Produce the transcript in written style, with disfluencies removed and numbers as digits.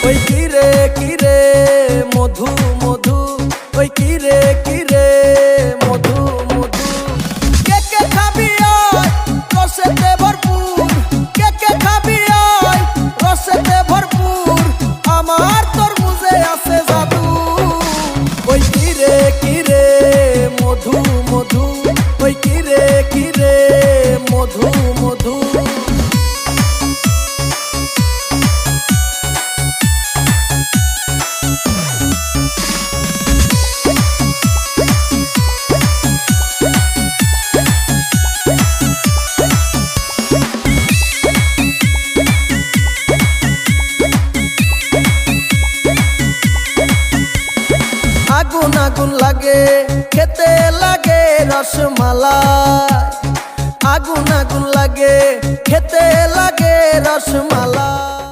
ওই কিরে কিরে মধু মধু, ওই কিরে কিরে মধু মধু। কে কে খাবি আয় রসেতে ভরপুর, কে কে খাবি আয় রসেতে ভরপুর, আমার তরমুজে আছে জাদু। ওই কিরে কিরে মধু মধু, ওই কিরে কিরে মধু মধু। আগুন আগুন লাগে খেতে লাগে রসমালাই, আগুন আগুন লাগে খেতে লাগে রসমালাই।